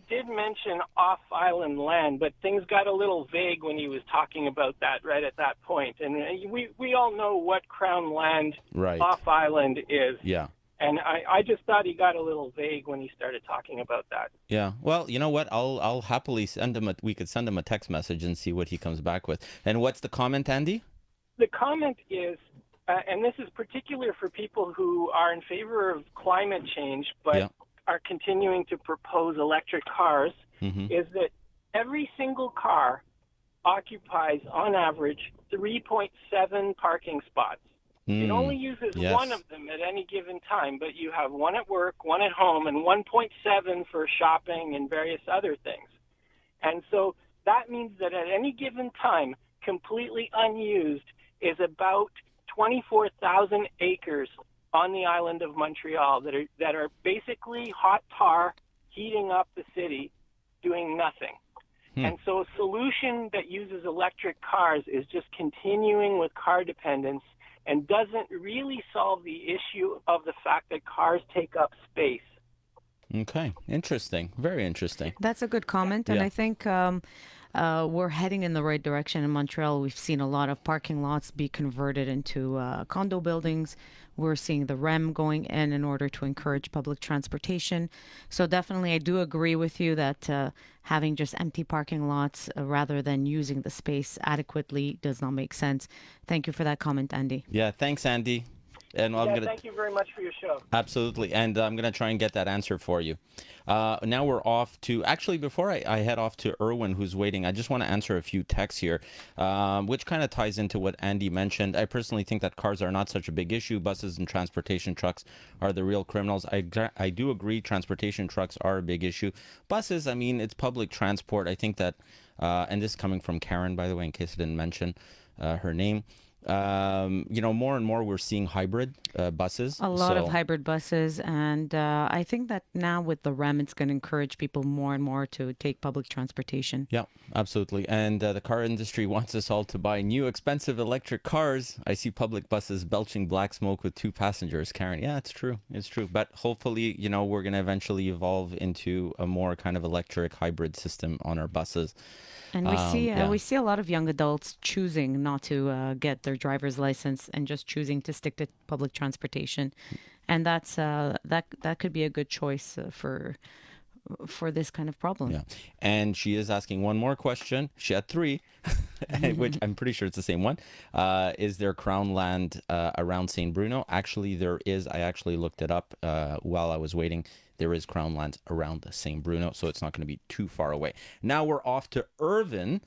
did mention off-island land, but things got a little vague when he was talking about that right at that point. And we all know what Crown land off-island is. Yeah. And I just thought he got a little vague when he started talking about that. Yeah. Well, you know what? I'll happily send him we could send him a text message and see what he comes back with. And what's the comment, Andy? The comment is, and this is particular for people who are in favor of climate change but are continuing to propose electric cars, is that every single car occupies, on average, 3.7 parking spots. It only uses one of them at any given time, but you have one at work, one at home, and 1.7 for shopping and various other things. And so that means that at any given time, completely unused, is about 24,000 acres on the island of Montreal that are basically hot tar heating up the city, doing nothing. And so a solution that uses electric cars is just continuing with car dependence and doesn't really solve the issue of the fact that cars take up space. Okay, interesting. Very interesting. That's a good comment, and I think we're heading in the right direction in Montreal. We've seen a lot of parking lots be converted into condo buildings. We're seeing the REM going in order to encourage public transportation. So definitely, I do agree with you that having just empty parking lots rather than using the space adequately does not make sense. Thank you for that comment, Andy. Yeah, thanks, Andy. And thank you very much for your show. Absolutely. And I'm going to try and get that answer for you. Now we're off to, actually, before I head off to Erwin, who's waiting, I just want to answer a few texts here, which kind of ties into what Andy mentioned. I personally think that cars are not such a big issue. Buses and transportation trucks are the real criminals. I do agree transportation trucks are a big issue. Buses, I mean, it's public transport. I think that, and this is coming from Karen, by the way, in case I didn't mention her name. More and more we're seeing hybrid buses. A lot of hybrid buses, and I think that now with the REM, it's going to encourage people more and more to take public transportation. Yeah, absolutely. And the car industry wants us all to buy new expensive electric cars. I see public buses belching black smoke with 2 passengers. Karen, yeah, it's true. It's true. But hopefully, we're going to eventually evolve into a more kind of electric hybrid system on our buses. And we see a lot of young adults choosing not to get their driver's license and just choosing to stick to public transportation, and that's that could be a good choice for this kind of problem. Yeah, and she is asking one more question. She had 3, which I'm pretty sure it's the same one. Is there Crown land around St. Bruno? Actually, there is. I actually looked it up while I was waiting. There is Crown lands around St. Bruno, so it's not going to be too far away. Now we're off to Erwin.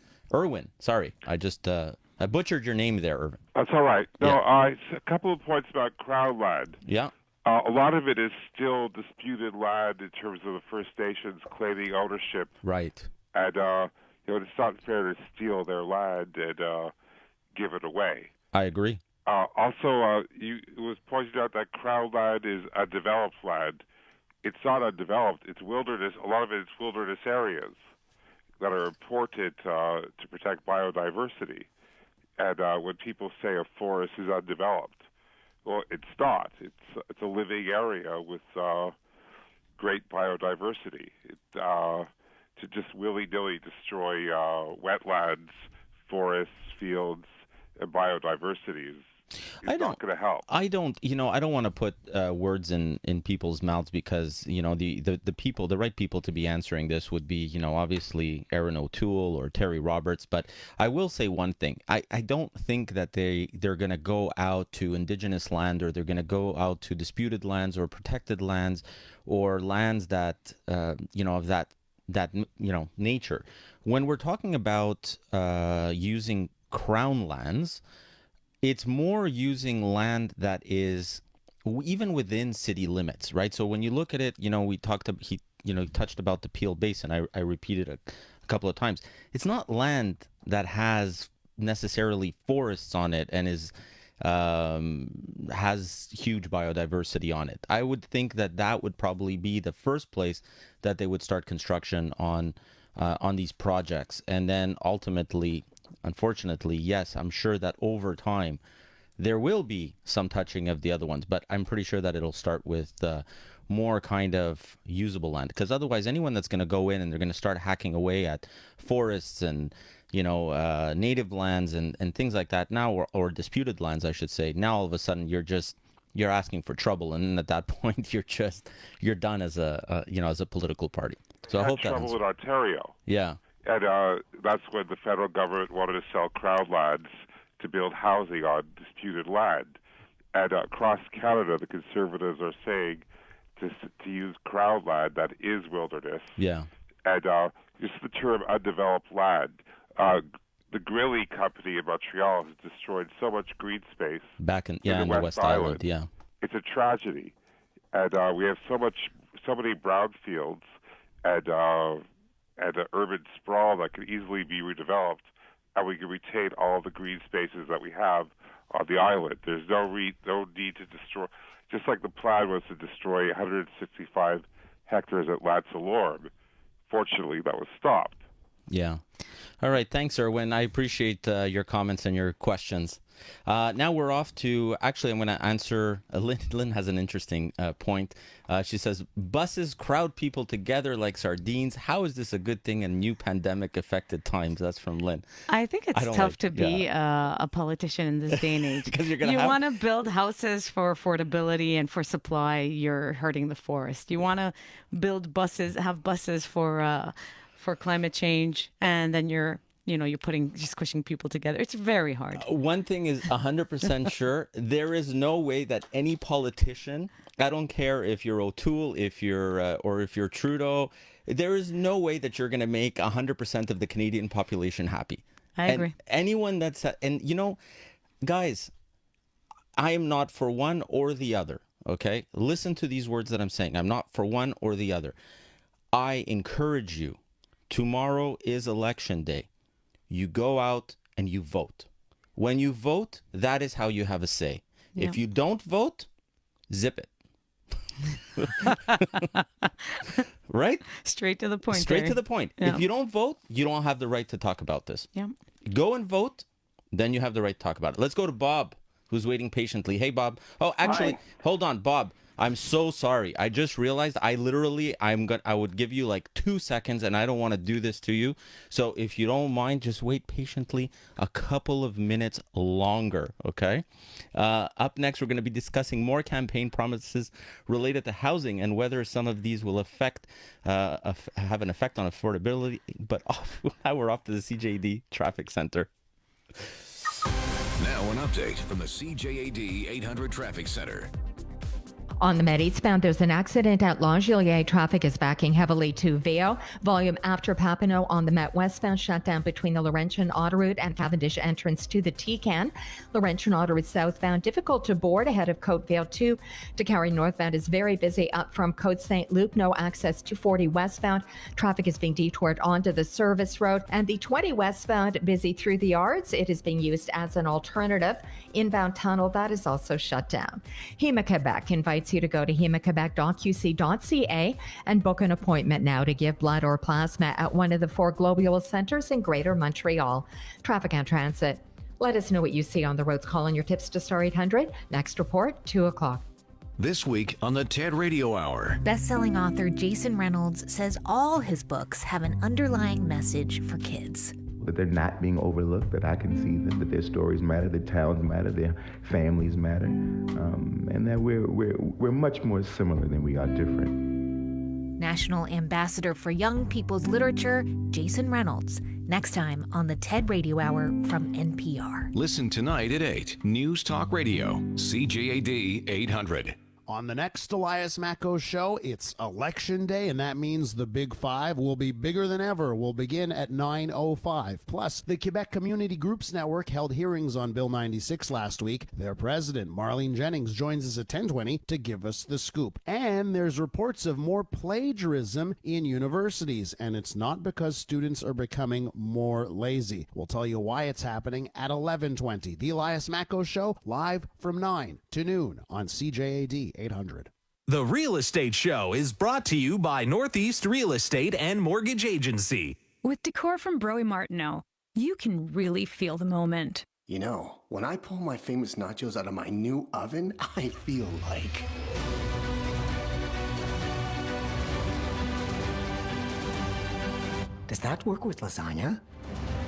Sorry, I just I butchered your name there, Erwin. That's all right. No, Yeah. A couple of points about Crown land. Yeah. A lot of it is still disputed land in terms of the First Nations claiming ownership. Right. And it's not fair to steal their land and give it away. I agree. Also, it was pointed out that Crown land is undeveloped land. It's not undeveloped. It's wilderness. A lot of it is wilderness areas that are important to protect biodiversity. And when people say a forest is undeveloped, well, it's not. It's a living area with great biodiversity. To just willy-nilly destroy wetlands, forests, fields, and biodiversity It's not going to help. I don't want to put words in people's mouths, because the people, the right people to be answering this would be obviously Erin O'Toole or Terry Roberts. But I will say one thing: I don't think that they're going to go out to Indigenous land, or they're going to go out to disputed lands or protected lands, or lands that of that nature. When we're talking about using crown lands, it's more using land that is even within city limits, right? So when you look at it, we talked about, he touched about the Peel Basin. I repeated it a couple of times. It's not land that has necessarily forests on it and has huge biodiversity on it. I would think that would probably be the first place that they would start construction on these projects, and then ultimately, unfortunately, yes, I'm sure that over time there will be some touching of the other ones, but I'm pretty sure that it'll start with more kind of usable land, because otherwise anyone that's going to go in and they're going to start hacking away at forests and native lands and things like that now, or disputed lands, I should say, now all of a sudden you're asking for trouble, and at that point you're done as a political party. So I hope that trouble in Ontario. Yeah. And that's when the federal government wanted to sell crown lands to build housing on disputed land. And across Canada, the Conservatives are saying to use crown land that is wilderness. Yeah. And just the term undeveloped land. The Grilly company in Montreal has destroyed so much green space back in the West Island. Yeah. It's a tragedy. And we have so many brownfields and urban sprawl that could easily be redeveloped, and we can retain all of the green spaces that we have on the island. There's no need to destroy, just like the plan was to destroy 165 hectares at L'Anse-aux-Lormes. Fortunately, that was stopped. Yeah. All right. Thanks, Erwin. I appreciate your comments and your questions. Now we're off to, actually, I'm going to answer, Lynn has an interesting point. She says, buses crowd people together like sardines. How is this a good thing in new pandemic-affected times? That's from Lynn. I think it's tough to be a politician in this day and age. Because you want to build houses for affordability and for supply, you're hurting the forest. You want to build buses, have buses for climate change, and then you're squishing people together. It's very hard. One thing is 100% sure. There is no way that any politician, I don't care if you're O'Toole, or if you're Trudeau, there is no way that you're going to make 100% of the Canadian population happy. I agree. Anyone guys, I am not for one or the other, okay? Listen to these words that I'm saying. I'm not for one or the other. I encourage you. Tomorrow is election day. You go out and you vote. When you vote, that is how you have a say. Yeah. If you don't vote, zip it. Right? Straight to the point. Straight to the point. Yeah. If you don't vote, you don't have the right to talk about this. Yeah. Go and vote, then you have the right to talk about it. Let's go to Bob, who's waiting patiently. Hey, Bob. Oh, actually, Hi. Hold on, Bob. I'm so sorry. I just realized I would give you like 2 seconds, and I don't want to do this to you. So if you don't mind, just wait patiently a couple of minutes longer, okay? Up next, we're going to be discussing more campaign promises related to housing and whether some of these will have an effect on affordability. But now we're off to the CJAD Traffic Center. Now an update from the CJAD 800 Traffic Center. On the Med eastbound, there's an accident at Langelier. Traffic is backing heavily to Veo. Volume after Papineau on the Met westbound shut down between the Laurentian Autoroute and Cavendish entrance to the TCAN. Laurentian Autoroute southbound difficult to board ahead of Côte Vale 2. To carry northbound is very busy up from Côte St. Luc. No access to 40 westbound. Traffic is being detoured onto the service road. And the 20 westbound busy through the yards. It is being used as an alternative. Inbound tunnel, that is also shut down. HEMA Quebec invites you to go to hemaquebec.qc.ca and book an appointment now to give blood or plasma at one of the 4 globule centers in Greater Montreal. Traffic and transit. Let us know what you see on the roads. Call in your tips to Star 800. Next report, 2 o'clock. This week on the TED Radio Hour. Best-selling author Jason Reynolds says all his books have an underlying message for kids. that they're not being overlooked, that I can see them, that their stories matter, their towns matter, their families matter, and that we're much more similar than we are different. National Ambassador for Young People's Literature, Jason Reynolds. Next time on the TED Radio Hour from NPR. Listen tonight at 8, News Talk Radio, CJAD 800. On the next Elias Macko show, it's Election Day, and that means the Big Five will be bigger than ever. We'll begin at 9:05. Plus, the Quebec Community Groups Network held hearings on Bill 96 last week. Their president, Marlene Jennings, joins us at 10:20 to give us the scoop. And there's reports of more plagiarism in universities, and it's not because students are becoming more lazy. We'll tell you why it's happening at 11:20. The Elias Macko Show, live from 9 to noon on CJAD 800. The Real Estate Show is brought to you by Northeast Real Estate and Mortgage Agency. With decor from Broe Martineau, you can really feel the moment. You know, when I pull my famous nachos out of my new oven, I feel like... Does that work with lasagna?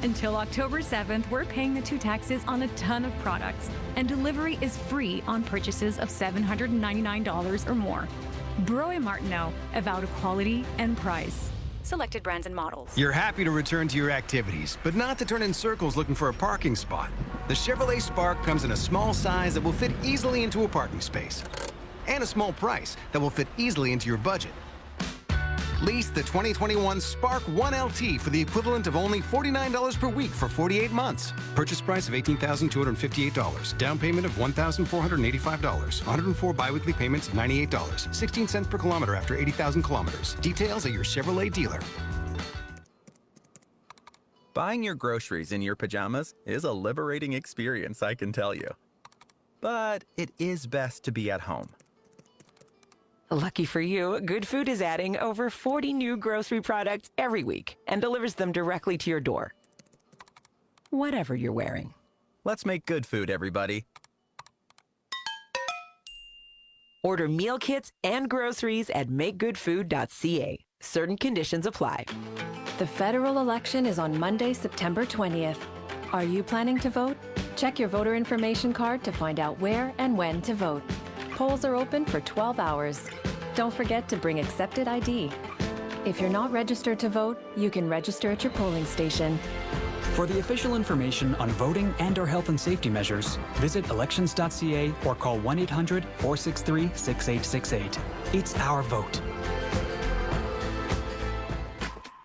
Until October 7th, we're paying the 2 taxes on a ton of products, and delivery is free on purchases of $799 or more. Broe Martineau, avowed of quality and price. Selected brands and models. You're happy to return to your activities, but not to turn in circles looking for a parking spot. The Chevrolet Spark comes in a small size that will fit easily into a parking space, and a small price that will fit easily into your budget. Lease the 2021 Spark 1LT for the equivalent of only $49 per week for 48 months. Purchase price of $18,258. Down payment of $1,485. 104 biweekly payments of $98. 16 cents per kilometer after 80,000 kilometers. Details at your Chevrolet dealer. Buying your groceries in your pajamas is a liberating experience, I can tell you. But it is best to be at home. Lucky for you, Good Food is adding over 40 new grocery products every week and delivers them directly to your door. Whatever you're wearing. Let's make good food, everybody. Order meal kits and groceries at makegoodfood.ca. Certain conditions apply. The federal election is on Monday, September 20th. Are you planning to vote? Check your voter information card to find out where and when to vote. Polls are open for 12 hours. Don't forget to bring accepted ID. If you're not registered to vote, you can register at your polling station. For the official information on voting and/or health and safety measures, visit elections.ca or call 1-800-463-6868. It's our vote.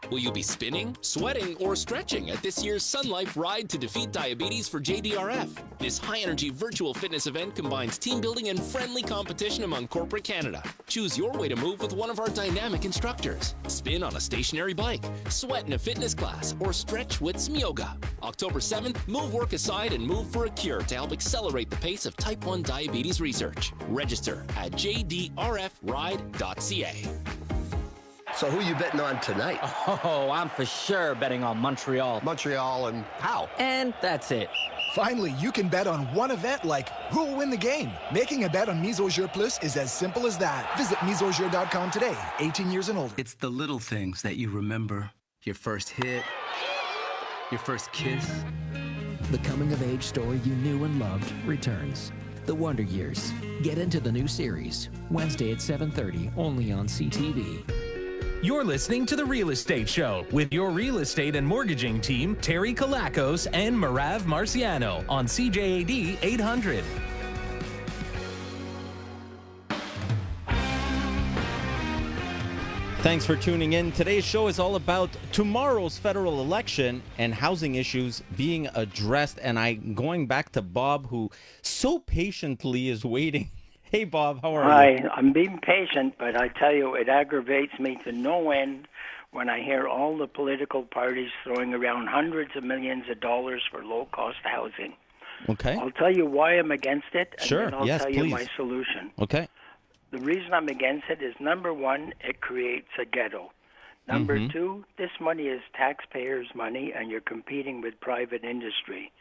Will you be spinning, sweating, or stretching at this year's Sun Life Ride to Defeat Diabetes for JDRF? This high-energy virtual fitness event combines team building and friendly competition among corporate Canada. Choose your way to move with one of our dynamic instructors. Spin on a stationary bike, sweat in a fitness class, or stretch with some yoga. October 7th, move work aside and move for a cure to help accelerate the pace of type 1 diabetes research. Register at jdrfride.ca. So who you betting on tonight? Oh, I'm for sure betting on Montreal. Montreal, and how? And that's it. Finally, you can bet on one event like who will win the game. Making a bet on Mise au Jeu Plus is as simple as that. Visit miseaujeu.com today, 18 years and older. It's the little things that you remember. Your first hit, your first kiss. The coming-of-age story you knew and loved returns. The Wonder Years. Get into the new series. Wednesday at 7:30, only on CTV. You're listening to The Real Estate Show with your real estate and mortgaging team, Terry Kalakos and Marav Marciano on CJAD 800. Thanks for tuning in. Today's show is all about tomorrow's federal election and housing issues being addressed. And I'm going back to Bob, who so patiently is waiting. Hey, Bob, how are you? Hi, I'm being patient, but I tell you, it aggravates me to no end when I hear all the political parties throwing around hundreds of millions of dollars for low-cost housing. Okay. I'll tell you why I'm against it, and Sure. then I'll Yes, tell you please. my solution. Okay. The reason I'm against it is, number one, it creates a ghetto. Number Mhm. two, this money is taxpayers' money, and you're competing with private industry.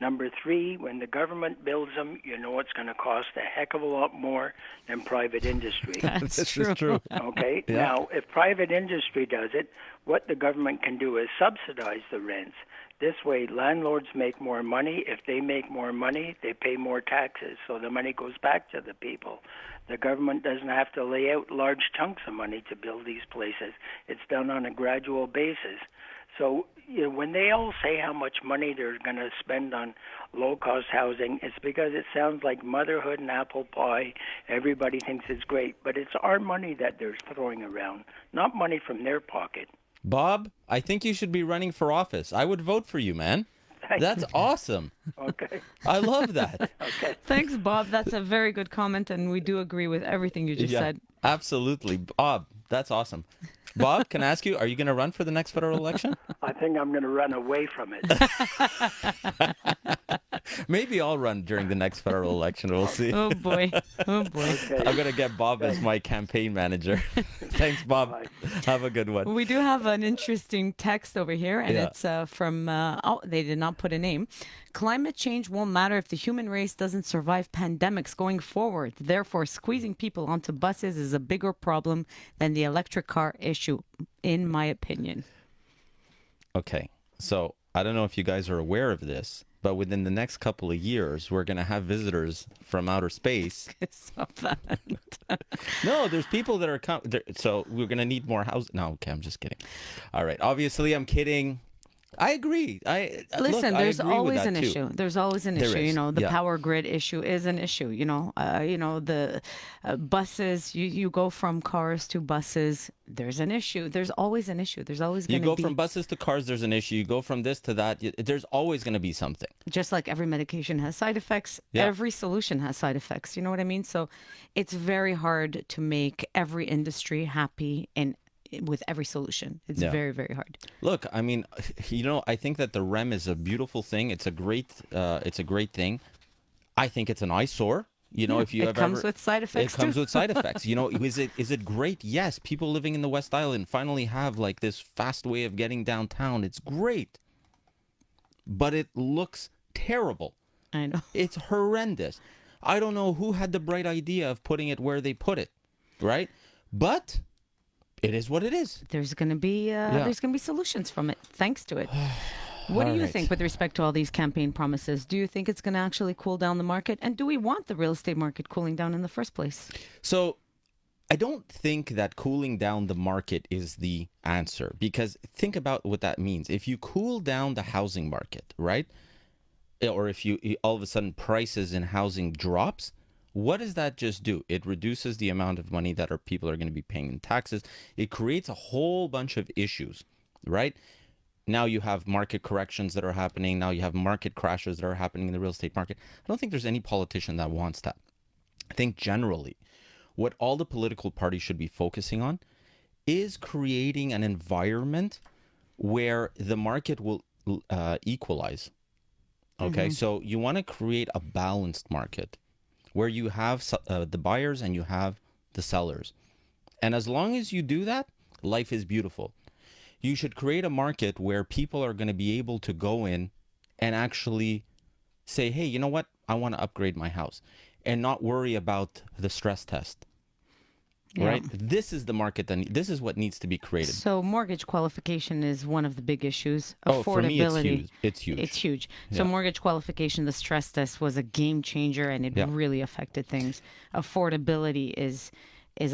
Number three, when the government builds them, you know it's going to cost a heck of a lot more than private industry. This is true. Okay? Yeah. Now, if private industry does it, what the government can do is subsidize the rents. This way, landlords make more money. If they make more money, they pay more taxes, so the money goes back to the people. The government doesn't have to lay out large chunks of money to build these places. It's done on a gradual basis. So when they all say how much money they're going to spend on low-cost housing, it's because it sounds like motherhood and apple pie. Everybody thinks it's great, but it's our money that they're throwing around, not money from their pocket. Bob, I think you should be running for office. I would vote for you, man. That's awesome. Okay. I love that. Okay. Thanks, Bob. That's a very good comment, and we do agree with everything you just said. Absolutely. Bob, that's awesome. Bob, can I ask you, are you going to run for the next federal election? I think I'm going to run away from it. Maybe I'll run during the next federal election. We'll see. Oh, boy. Oh, boy. Okay. I'm going to get Bob as my campaign manager. Thanks, Bob. Bye. Have a good one. We do have an interesting text over here, and Yeah. it's from, they did not put a name. Climate change won't matter if the human race doesn't survive pandemics going forward. Therefore, squeezing people onto buses is a bigger problem than the electric car issue, in my opinion. Okay, so I don't know if you guys are aware of this, but within the next couple of years, we're going to have visitors from outer space. Stop that. No, there's people that are so we're going to need more houses. No, okay, I'm just kidding. All right, obviously I'm kidding. I agree. Listen, there's always an too. issue. There's always an There issue. is, You know, the yeah. power grid issue is an issue. The buses. You go from cars to buses. There's an issue. There's always an issue. There's always You going to go be. from buses to cars, there's an issue. You go from this to that, there's always going to be something. Just like every medication has side effects, Yeah. every solution has side effects. You know what I mean? So it's very hard to make every industry happy and with every solution. It's Yeah. very, very hard. Look, I mean, I think that the REM is a beautiful thing. It's a great thing. I think it's an eyesore. If you it have comes ever, with side effects. it comes too. with side effects. Is it great? Yes, people living in the West Island finally have like this fast way of getting downtown. It's great, but it looks terrible. I know. It's horrendous. I don't know who had the bright idea of putting it where they put it, right? But it is what it is. There's going to be solutions from it, thanks to it. What do All you right. think with respect to all these campaign promises? Do you think it's going to actually cool down the market? And do we want the real estate market cooling down in the first place? So I don't think that cooling down the market is the answer, because think about what that means. If you cool down the housing market, right? Or if you all of a sudden prices in housing drops, what does that just do? It reduces the amount of money that people are going to be paying in taxes. It creates a whole bunch of issues, right? Now you have market corrections that are happening. Now you have market crashes that are happening in the real estate market. I don't think there's any politician that wants that. I think generally what all the political parties should be focusing on is creating an environment where the market will equalize. Okay, so you want to create a balanced market where you have the buyers and you have the sellers. And as long as you do that, life is beautiful. You should create a market where people are going to be able to go in and actually say, hey, you know what? I want to upgrade my house, and not worry about the stress test. Yeah. Right? This is the market this is what needs to be created. So mortgage qualification is one of the big issues. Oh, for me, it's Affordability. huge. It's huge. It's huge. So Yeah. mortgage qualification, the stress test was a game changer, and it Yeah. really affected things. Affordability is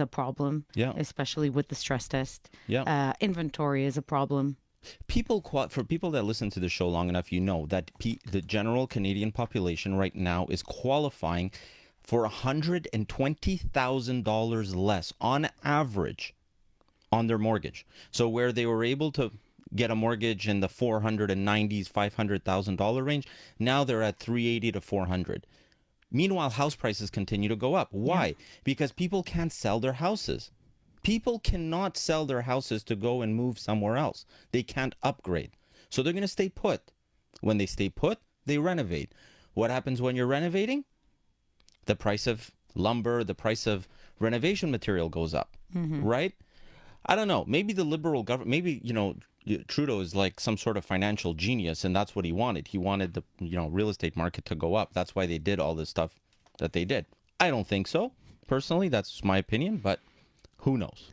a problem, especially with the stress test. Inventory is a problem. For people that listen to the show long enough, you know that the general Canadian population right now is qualifying for $120,000 less on average on their mortgage. So where they were able to get a mortgage in the $490,000, $500,000 range, now they're at $380,000 to $400,000. Meanwhile, house prices continue to go up. Why? Because people can't sell their houses. People cannot sell their houses to go and move somewhere else. They can't upgrade. So they're going to stay put. When they stay put, they renovate. What happens when you're renovating? The price of lumber, the price of renovation material goes up, right? I don't know. Maybe the Liberal government, maybe, Trudeau is like some sort of financial genius, and that's what he wanted. He wanted the, real estate market to go up. That's why they did all this stuff that they did. I don't think so. Personally, that's my opinion, but who knows?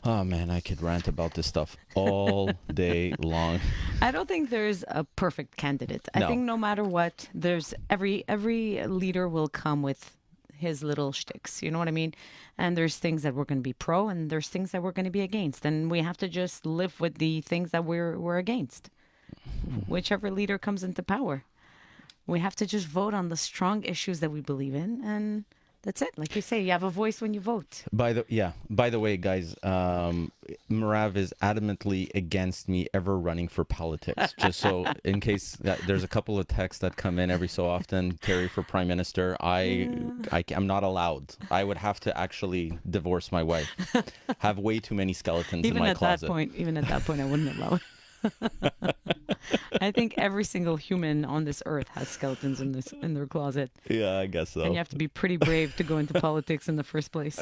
Oh man, I could rant about this stuff all day long. I don't think there's a perfect candidate. I think no matter what, there's every leader will come with his little shticks. You know what I mean? And there's things that we're going to be pro, and there's things that we're going to be against, and we have to just live with the things that we're against. Whichever leader comes into power, we have to just vote on the strong issues that we believe in, and that's it. Like you say, you have a voice when you vote. By the way, guys, Marav is adamantly against me ever running for politics. Just so in case there's a couple of texts that come in every so often, Terry for prime minister, I'm not allowed. I would have to actually divorce my wife. Have way too many skeletons in my closet. Even at that point, I wouldn't allow it. I think every single human on this earth has skeletons in their closet. Yeah, I guess so. And you have to be pretty brave to go into politics in the first place.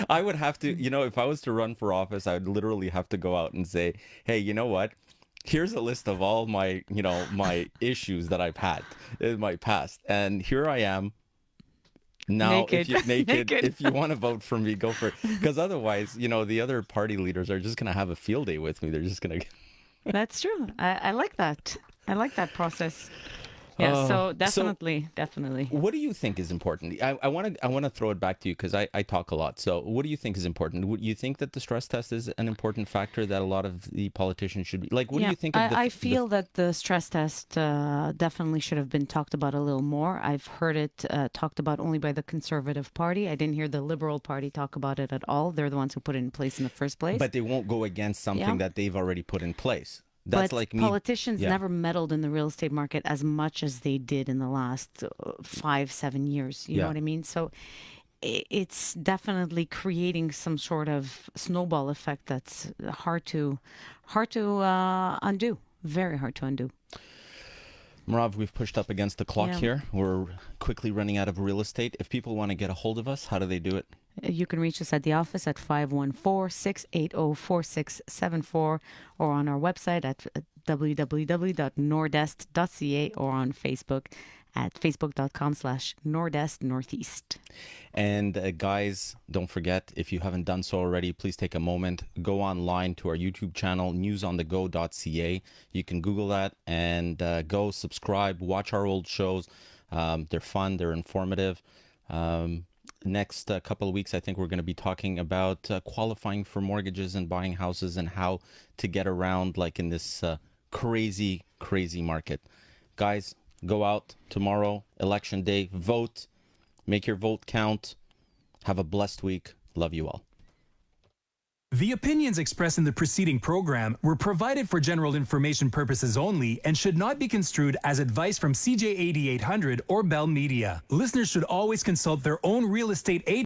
I would have to, if I was to run for office, I would literally have to go out and say, hey, you know what? Here's a list of all my, my issues that I've had in my past. And here I am. Now, naked. If you want to vote for me, go for it. Because otherwise, the other party leaders are just going to have a field day with me. They're just going to... That's true. I like that. I like that process. Yeah, so definitely. What do you think is important? I want to throw it back to you because I talk a lot. So what do you think is important? Would you think that the stress test is an important factor that a lot of the politicians should be like? What do you think of I feel that the stress test definitely should have been talked about a little more. I've heard it talked about only by the Conservative Party. I didn't hear the Liberal Party talk about it at all. They're the ones who put it in place in the first place. But they won't go against something that they've already put in place. That's but like me. Politicians never meddled in the real estate market as much as they did in the last 5-7 years. You know what I mean? So it's definitely creating some sort of snowball effect that's hard to undo. Very hard to undo. Marav, we've pushed up against the clock here. We're quickly running out of real estate. If people want to get a hold of us, how do they do it? You can reach us at the office at 514-680-4674 or on our website at www.nordest.ca or on Facebook at facebook.com/Nordest Northeast. And guys, don't forget, if you haven't done so already, please take a moment, go online to our YouTube channel, newsonthego.ca. You can Google that and go subscribe, watch our old shows. They're fun, they're informative. Next couple of weeks, I think we're going to be talking about qualifying for mortgages and buying houses and how to get around like in this crazy market. Guys, go out tomorrow, election day, vote, make your vote count. Have a blessed week. Love you all. The opinions expressed in the preceding program were provided for general information purposes only and should not be construed as advice from CJAD 800 or Bell Media. Listeners should always consult their own real estate agent